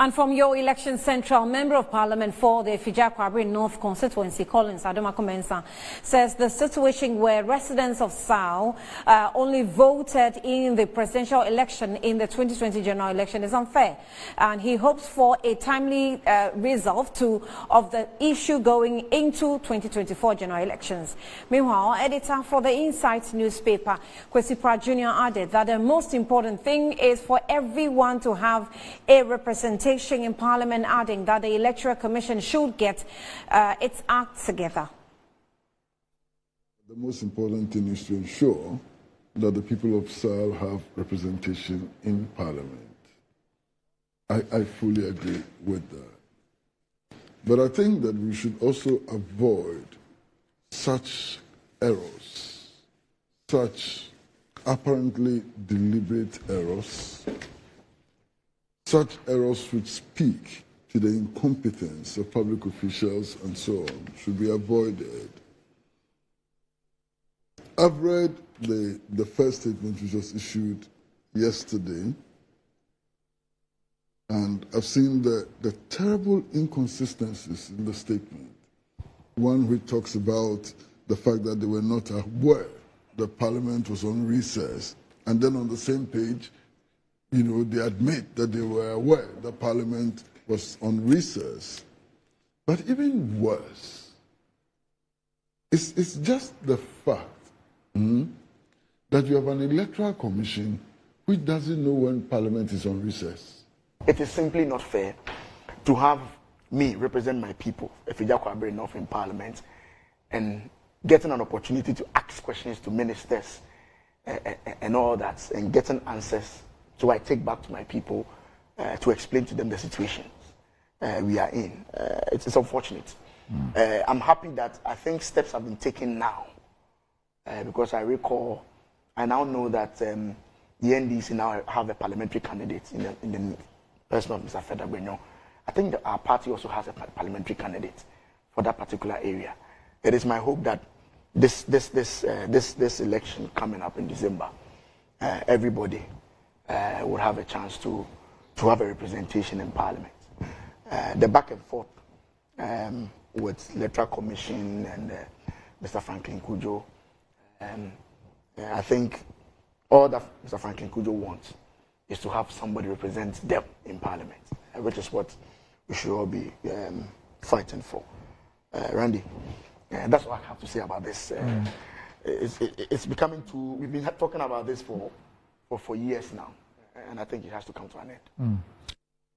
And from your election central, Member of Parliament for the Kwesi North constituency, Collins Adoma Komensa, says the situation where residents of Sao only voted in the presidential election in the 2020 general election is unfair. And he hopes for a timely resolve of the issue going into 2024 general elections. Meanwhile, editor for the Insight newspaper, Kwesi Pratt Jr. added that the most important thing is for everyone to have a representation in Parliament, adding that the Electoral Commission should get its act together. The most important thing is to ensure that the people of Sal have representation in Parliament. I fully agree with that. But I think that we should also avoid such errors, such apparently deliberate errors, such errors which speak to the incompetence of public officials and so on should be avoided. I've read the first statement which was issued yesterday, and I've seen the terrible inconsistencies in the statement. One which talks about the fact that they were not aware that Parliament was on recess, and then on the same page, you know, they admit that they were aware that Parliament was on recess. But even worse, it's just the fact that you have an electoral commission which doesn't know when Parliament is on recess. It is simply not fair to have me represent my people, Kwesi North, in Parliament, and getting an opportunity to ask questions to ministers and all that, and getting answers. So I take back to my people to explain to them the situations we are in. It's unfortunate. I'm happy that I think steps have been taken now, because I now know that the NDC now have a parliamentary candidate in the person of Mr. Federal. I think that our party also has a parliamentary candidate for that particular area. It is my hope that this election coming up in December, everybody will have a chance to have a representation in Parliament. The back and forth with Electoral Commission and Mr. Franklin Kujo, I think all that Mr. Franklin Kujo wants is to have somebody represent them in Parliament, which is what we should all be fighting for. Randy, that's what I have to say about this. It's becoming too. We've been talking about this for years now, and I think it has to come to an end.